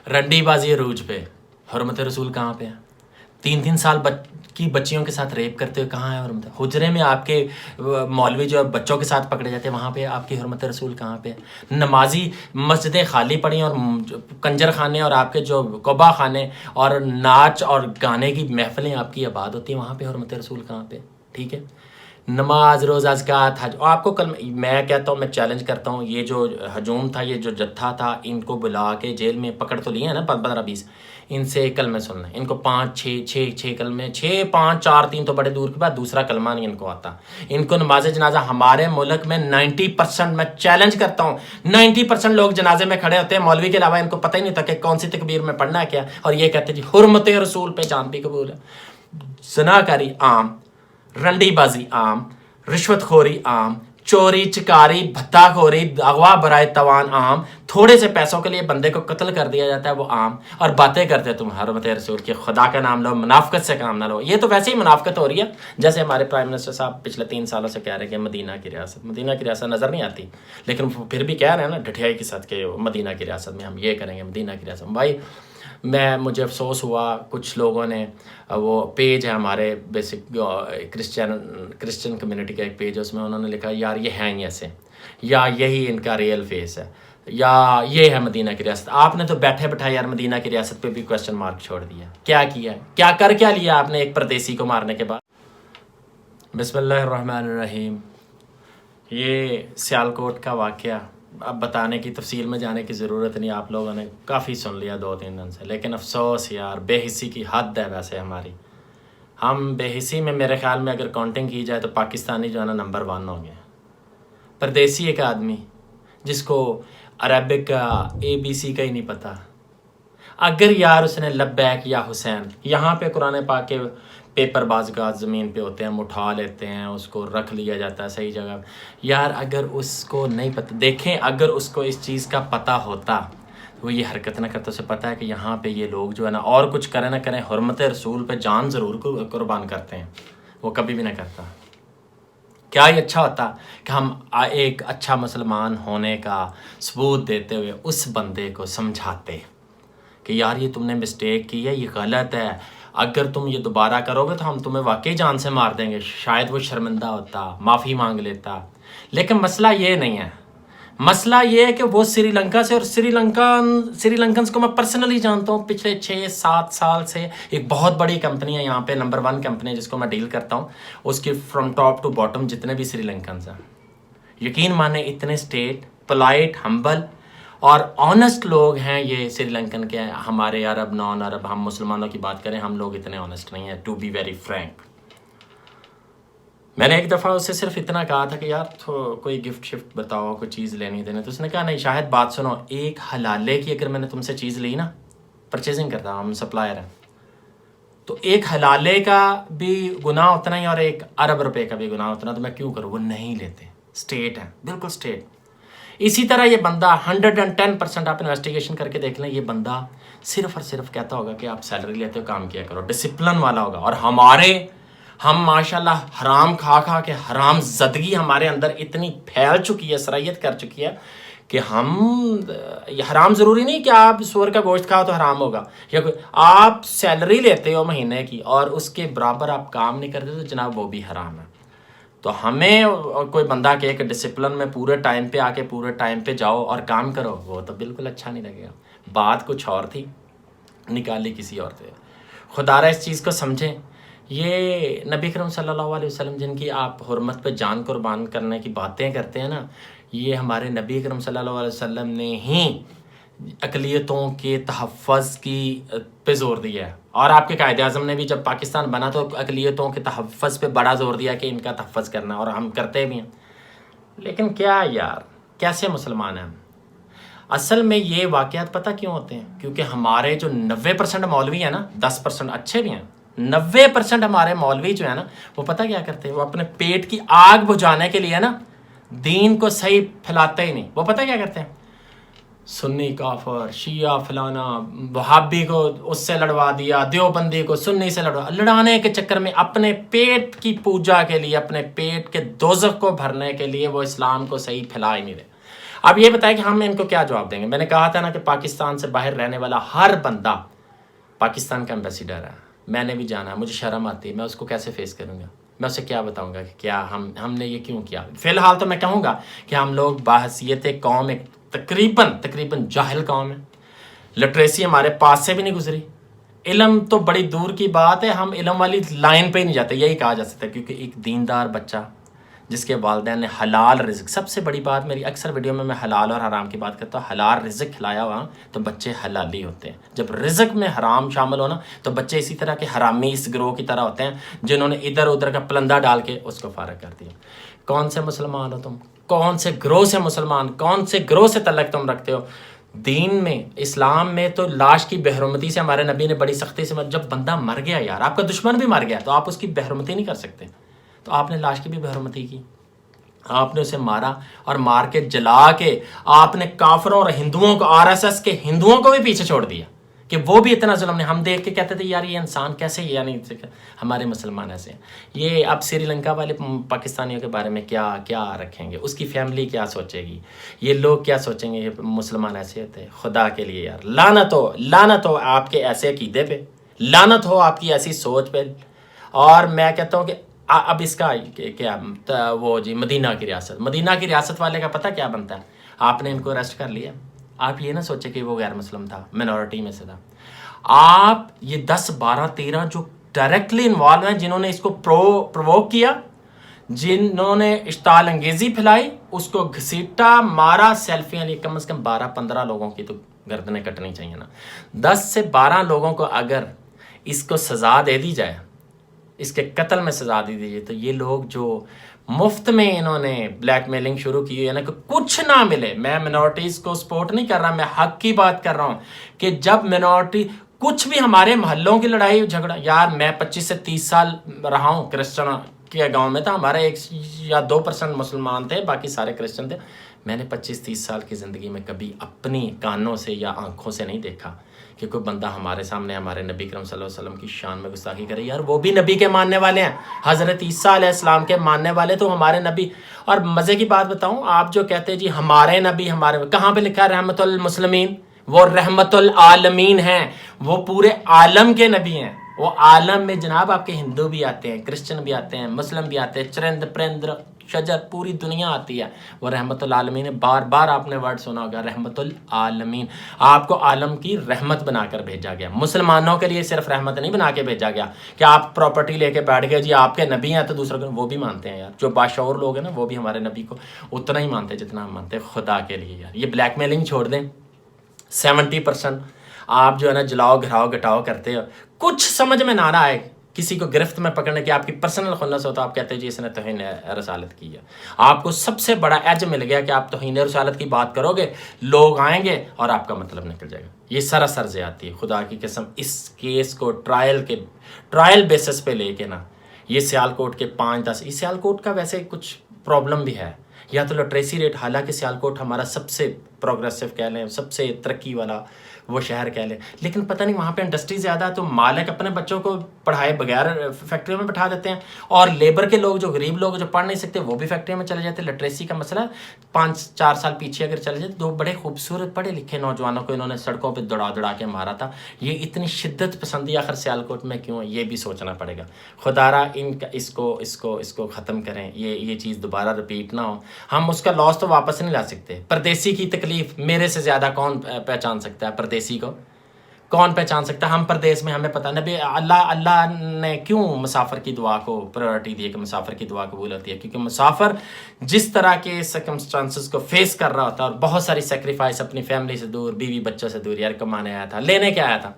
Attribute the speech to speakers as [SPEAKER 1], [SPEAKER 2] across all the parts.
[SPEAKER 1] رنڈی بازی عروج پہ، حرمت رسول کہاں پہ ہے؟ 3 سال کی بچیوں کے ساتھ ریپ کرتے ہوئے کہاں ہے حرمت؟ حجرے میں آپ کے مولوی جو بچوں کے ساتھ پکڑے جاتے ہیں وہاں پہ آپ کی حرمت رسول کہاں پہ ہے؟ نمازی مسجدیں خالی پڑی اور کنجر خانے اور آپ کے جو قبا خانے اور ناچ اور گانے کی محفلیں آپ کی آباد ہوتی ہیں، وہاں پہ حرمت رسول کہاں پہ؟ ٹھیک ہے، نماز روزہ زکوٰۃ حج، اور آپ کو میں کہتا ہوں، میں چیلنج کرتا ہوں، یہ جو ہجوم تھا، یہ جو جتھا تھا، ان کو بلا کے جیل میں پکڑ تو لیے ہیں نا 15-20، ان سے کلمے سننا ہے، ان کو 5-6 کلمے، 6-5-4-3 تو بڑے دور کے بعد دوسرا کلمہ نہیں ان کو آتا، ان کو نماز جنازہ ہمارے ملک میں 90%، میں چیلنج کرتا ہوں 90% لوگ جنازے میں کھڑے ہوتے ہیں، مولوی کے علاوہ ان کو پتہ ہی نہیں تھا کہ کون سی تکبیر میں پڑھنا ہے کیا، اور یہ کہتے جی حرمت رسول پہ جان بھی قبول ہے۔ زناکاری عام، رنڈی بازی عام، رشوت خوری عام، چوری چکاری بھتہ خوری اغوا برائے توان عام، تھوڑے سے پیسوں کے لیے بندے کو قتل کر دیا جاتا ہے وہ عام، اور باتیں کرتے تم حرمت رسول کی، خدا کا نام لو، منافقت سے کام نہ لو۔ یہ تو ویسے ہی منافقت ہو رہی ہے، جیسے ہمارے پرائم منسٹر صاحب پچھلے 3 سالوں سے کہہ رہے ہیں کہ مدینہ کی ریاست نظر نہیں آتی، لیکن پھر بھی کہہ رہے ہیں نا ڈٹھیائی کے ساتھ کہ مدینہ کی ریاست میں ہم یہ کریں گے، مدینہ کی ریاست میں۔ بھائی مجھے افسوس ہوا، کچھ لوگوں نے وہ پیج ہے ہمارے بیسک کرسچن کمیونٹی کا ایک پیج ہے، اس میں انہوں نے لکھا یار یہ ہیں ہی ایسے، یا یہی ان کا ریئل فیس ہے، یا یہ ہے مدینہ کی ریاست۔ آپ نے تو بیٹھے بٹھائے یار مدینہ کی ریاست پہ بھی کویسچن مارک چھوڑ دیا، کیا کیا ہے، کیا لیا آپ نے ایک پردیسی کو مارنے کے بعد؟ بسم اللہ الرحمن الرحیم۔ یہ سیالکوٹ کا واقعہ اب بتانے کی تفصیل میں جانے کی ضرورت نہیں، آپ لوگوں نے کافی سن لیا 2-3 دن سے، لیکن افسوس یار بے حسی کی حد ہے ویسے ہماری، ہم بے حسی میں میرے خیال میں اگر کاؤنٹنگ کی جائے تو پاکستانی جو ہے نا نمبر 1 ہوں گے۔ پردیسی ایک آدمی جس کو عربک کا ABC کا ہی نہیں پتہ، اگر یار اس نے لبیک یا حسین، یہاں پہ قرآن پاک کے پیپر بعض اوقات زمین پہ ہوتے ہیں، ہم اٹھا لیتے ہیں، اس کو رکھ لیا جاتا ہے صحیح جگہ، یار اگر اس کو نہیں پتہ، دیکھیں اگر اس کو اس چیز کا پتہ ہوتا وہ یہ حرکت نہ کرتا، اسے پتہ ہے کہ یہاں پہ یہ لوگ جو ہے نا اور کچھ کریں نہ کریں حرمت رسول پہ جان ضرور قربان کرتے ہیں، وہ کبھی بھی نہ کرتا۔ کیا ہی اچھا ہوتا کہ ہم ایک اچھا مسلمان ہونے کا ثبوت دیتے ہوئے اس بندے کو سمجھاتے کہ یار یہ تم نے مسٹیک کی ہے، یہ غلط ہے، اگر تم یہ دوبارہ کرو گے تو ہم تمہیں واقعی جان سے مار دیں گے، شاید وہ شرمندہ ہوتا، معافی مانگ لیتا۔ لیکن مسئلہ یہ نہیں ہے، مسئلہ یہ ہے کہ وہ سری لنکا سے، اور سری لنکنز کو میں پرسنلی جانتا ہوں، پچھلے 6-7 سال سے ایک بہت بڑی کمپنی ہے یہاں پہ، نمبر 1 کمپنی جس کو میں ڈیل کرتا ہوں، اس کی فرام ٹاپ ٹو باٹم جتنے بھی سری لنکنز ہیں، یقین مانے اتنے اسٹیٹ پولائٹ ہمبل اور آنیسٹ لوگ ہیں یہ سری لنکن کے۔ ہمارے عرب نان عرب ہم مسلمانوں کی بات کریں، ہم لوگ اتنے آنیسٹ نہیں ہیں، ٹو بی ویری فرینک۔ میں نے ایک دفعہ اس سے صرف اتنا کہا تھا کہ یار کوئی گفٹ شفٹ بتاؤ، کوئی چیز لینی دینی، تو اس نے کہا نہیں شاہد بات سنو، ایک حلالے کی اگر میں نے تم سے چیز لی نا، پرچیزنگ کرتا ہوں، ہم سپلائر ہیں، تو ایک حلالے کا بھی گناہ اتنا ہی اور ایک ارب روپے کا بھی گناہ اتنا، تو میں کیوں کروں؟ وہ نہیں لیتے، اسٹیٹ ہیں، بالکل اسٹیٹ۔ اسی طرح یہ بندہ 110% آپ انویسٹیگیشن کر کے دیکھ لیں، یہ بندہ صرف اور صرف کہتا ہوگا کہ آپ سیلری لیتے ہو، کام کیا کرو، ڈسپلن والا ہوگا۔ اور ہم ماشاءاللہ حرام کھا کے حرام زدگی ہمارے اندر اتنی پھیل چکی ہے، سرایت کر چکی ہے کہ یہ حرام ضروری نہیں کہ آپ سور کا گوشت کھاؤ تو حرام ہوگا، یا آپ سیلری لیتے ہو مہینے کی اور اس کے برابر آپ کام نہیں کرتے تو جناب وہ بھی حرام ہے۔ تو ہمیں کوئی بندہ کہ ایک ڈسپلن میں پورے ٹائم پہ آ کے پورے ٹائم پہ جاؤ اور کام کرو، وہ تو بالکل اچھا نہیں لگے گا۔ بات کچھ اور تھی، نکالی کسی اور سے۔ خدا را اس چیز کو سمجھیں، یہ نبی کرم صلی اللہ علیہ وسلم جن کی آپ حرمت پہ جان قربان کرنے کی باتیں کرتے ہیں نا، یہ ہمارے نبی کرم صلی اللہ علیہ وسلم نے ہی اقلیتوں کے تحفظ کی پہ زور دیا ہے، اور آپ کے قائد اعظم نے بھی جب پاکستان بنا تو اقلیتوں کے تحفظ پہ بڑا زور دیا کہ ان کا تحفظ کرنا، اور ہم کرتے بھی ہیں۔ لیکن کیا یار کیسے مسلمان ہیں ہم؟ اصل میں یہ واقعات پتہ کیوں ہوتے ہیں؟ کیونکہ ہمارے جو 90% مولوی ہیں نا، 10% اچھے بھی ہیں، 90% ہمارے مولوی جو ہیں نا، وہ پتہ کیا کرتے ہیں؟ وہ اپنے پیٹ کی آگ بجھانے کے لیے نا دین کو صحیح پھیلاتے ہی نہیں، وہ پتہ کیا کرتے ہیں؟ سنی کافر، شیعہ فلانا، وہابی کو اس سے لڑوا دیا، دیوبندی کو سنی سے لڑانے کے چکر میں اپنے پیٹ کی پوجا کے لیے، اپنے پیٹ کے دوزخ کو بھرنے کے لیے وہ اسلام کو صحیح پھیلا ہی نہیں رہے۔ اب یہ بتائیں کہ ہم ان کو کیا جواب دیں گے. میں نے کہا تھا نا کہ پاکستان سے باہر رہنے والا ہر بندہ پاکستان کا ایمبیسیڈر ہے. میں نے بھی جانا ہے, مجھے شرم آتی ہے, میں اس کو کیسے فیس کروں گا؟ میں اسے کیا بتاؤں گا کہ کیا ہم نے یہ کیوں کیا؟ فی الحال تو میں کہوں گا کہ ہم لوگ باحثیت قوم ایک تقریباً جاہل قوم ہے. لٹریسی ہمارے پاس سے بھی نہیں گزری. علم تو بڑی دور کی بات ہے, ہم علم والی لائن پہ ہی نہیں جاتے, یہی کہا جا سکتا ہے. کیونکہ ایک دیندار بچہ جس کے والدین نے حلال رزق, سب سے بڑی بات میری اکثر ویڈیو میں حلال اور حرام کی بات کرتا ہوں, حلال رزق کھلایا ہوا تو بچے حلالی ہوتے ہیں. جب رزق میں حرام شامل ہونا تو بچے اسی طرح کے حرامی اس گروہ کی طرح ہوتے ہیں جنہوں نے ادھر ادھر کا پلندہ ڈال کے اس کو فارغ کر دیا. کون سے مسلمان ہو تم؟ کون سے گروہ سے مسلمان, کون سے گروہ سے تعلق تم رکھتے ہو؟ دین میں, اسلام میں تو لاش کی بےحرمتی سے ہمارے نبی نے بڑی سختی سے, جب بندہ مر گیا یار, آپ کا دشمن بھی مر گیا تو آپ اس کی بےحرمتی نہیں کر سکتے. تو آپ نے لاش کی بھی بےحرمتی کی, آپ نے اسے مارا اور مار کے جلا کے آپ نے کافروں اور ہندوؤں کو, RSS کے ہندوؤں کو بھی پیچھے چھوڑ دیا کہ وہ بھی اتنا ظلم نے. ہم دیکھ کے کہتے تھے یار یہ انسان کیسے, یعنی ہمارے مسلمان ایسے ہیں. یہ اب سری لنکا والے پاکستانیوں کے بارے میں کیا رکھیں گے, اس کی فیملی کیا سوچے گی, یہ لوگ کیا سوچیں گے, یہ مسلمان ایسے ہوتے ہیں. خدا کے لیے یار لعنت ہو آپ کے ایسے عقیدے پہ, لعنت ہو آپ کی ایسی سوچ پہ. اور میں کہتا ہوں کہ اب اس کا کیا وہ جی مدینہ کی ریاست والے کا پتہ کیا بنتا ہے؟ آپ نے ان کو اریسٹ کر لیا, آپ یہ نہ سوچے کہ وہ غیر مسلم تھا, منورٹی میں سے تھا. آپ یہ 10 12 13 جو ڈائریکٹلی انوالو ہیں, جنہوں نے اس کو پرووک کیا, جنہوں نے اشتعال انگیزی پھیلائی, اس کو گھسیٹا, مارا, سیلفیاں لی, کم از کم 12-15 لوگوں کی تو گردنیں کٹنی چاہیے نا. 10 سے 12 لوگوں کو اگر اس کو سزا دے دی جائے, اس کے قتل میں سزا دی دیجیے, تو یہ لوگ جو مفت میں انہوں نے بلیک میلنگ شروع کی ہے نا کہ کچھ نہ ملے. میں منورٹیز کو سپورٹ نہیں کر رہا, میں حق کی بات کر رہا ہوں کہ جب منورٹی کچھ بھی, ہمارے محلوں کی لڑائی جھگڑا, یار میں 25 سے 30 سال رہا ہوں کرسچن کے گاؤں میں, تھا ہمارے 1 یا 2% مسلمان تھے, باقی سارے کرسچن تھے. میں نے 25-30 سال کی زندگی میں کبھی اپنی کانوں سے یا آنکھوں سے نہیں دیکھا کہ کوئی بندہ ہمارے سامنے ہمارے نبی کرم صلی اللہ علیہ وسلم کی شان میں گستاخی کرے. یار وہ بھی نبی کے ماننے والے ہیں, حضرت عیسیٰ علیہ السلام کے ماننے والے, تو ہمارے نبی. اور مزے کی بات بتاؤں, آپ جو کہتے ہیں جی ہمارے نبی, ہمارے کہاں پہ لکھا ہے رحمت المسلمین؟ وہ رحمت العالمین ہیں, وہ پورے عالم کے نبی ہیں. وہ عالم میں جناب آپ کے ہندو بھی آتے ہیں, کرسچن بھی آتے ہیں, مسلم بھی آتے ہیں, چرند پرند شجر پوری دنیا آتی ہے. وہ رحمت العالمین, بار بار آپ نے ورڈ سنا ہوگا رحمت العالمین. آپ کو عالم کی رحمت بنا کر بھیجا گیا. مسلمانوں کے لیے صرف رحمت نہیں بنا کے بھیجا گیا کہ آپ پراپرٹی لے کے بیٹھ گئے جی آپ کے نبی ہیں تو دوسروں کو, وہ بھی مانتے ہیں یار. جو باشعور لوگ ہیں نا وہ بھی ہمارے نبی کو اتنا ہی مانتے جتنا ہم مانتے ہیں. خدا کے لیے یار یہ بلیک میلنگ چھوڑ دیں. 70% آپ جو ہے نا جلاؤ گھراؤ گٹاؤ کرتے ہو, کچھ سمجھ میں نہ آئے کسی کو گرفت میں پکڑنے کی, آپ کی پرسنل خلص ہو تو آپ کہتے ہیں جی اس نے توہین رسالت کی ہے. آپ کو سب سے بڑا ایج مل گیا کہ آپ توہین رسالت کی بات کرو گے, لوگ آئیں گے اور آپ کا مطلب نکل جائے گا. یہ سراسر زیادتی ہے. خدا کی قسم اس کیس کو ٹرائل بیسس پہ لے کے نا, یہ سیالکوٹ کے 5-10, یہ سیالکوٹ کا ویسے کچھ پرابلم بھی ہے, یا تو لٹریسی ریٹ, حالانکہ سیالکوٹ ہمارا سب سے پروگریسو کہہ لیں, سب سے ترقی والا وہ شہر کہہ لیں, لیکن پتہ نہیں وہاں پہ انڈسٹری زیادہ ہے تو مالک اپنے بچوں کو پڑھائے بغیر فیکٹریوں میں بٹھا دیتے ہیں, اور لیبر کے لوگ جو غریب لوگ جو پڑھ نہیں سکتے وہ بھی فیکٹریوں میں چلے جاتے ہیں. لٹریسی کا مسئلہ 5-4 سال پیچھے اگر چلے جاتے, 2 بڑے خوبصورت پڑھے لکھے نوجوانوں کو انہوں نے سڑکوں پہ دوڑا کے مارا تھا. یہ اتنی شدت پسندی آخر سیالکوٹ میں کیوں ہے, یہ بھی سوچنا پڑے گا. خدا اس کو ختم کریں, یہ چیز دوبارہ رپیٹ نہ ہو. ہم اس کا لاس تو واپس نہیں لا سکتے. پردیسی کی تکلیف میرے سے زیادہ کون پہچان سکتا ہے؟ پردیسی کو کون پہچان سکتا ہے؟ ہم پردیس میں, ہمیں پتہ نبی اللہ نے کیوں مسافر کی دعا کو پرائرٹی دی ہے کہ مسافر کی دعا قبول ہوتی ہے, کیونکہ مسافر جس طرح کے سرکمسٹانسز کو فیس کر رہا ہوتا ہے, اور بہت ساری سیکریفائس اپنی فیملی سے دور, بیوی بچوں سے دور, یار کمانے آیا تھا, لینے کیا آیا تھا.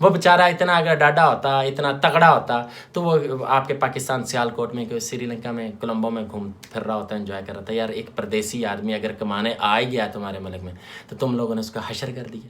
[SPEAKER 1] وہ بیچارہ اتنا اگر ڈاڈا ہوتا, اتنا تگڑا ہوتا, تو وہ آپ کے پاکستان سیالکوٹ میں, سری لنکا میں, کولمبو میں گھوم پھر رہا ہوتا, انجوائے کر رہا تھا. یار ایک پردیسی آدمی اگر کمانے آ ہی گیا تمہارے ملک میں تو تم لوگوں نے اس کو حشر کر دیا.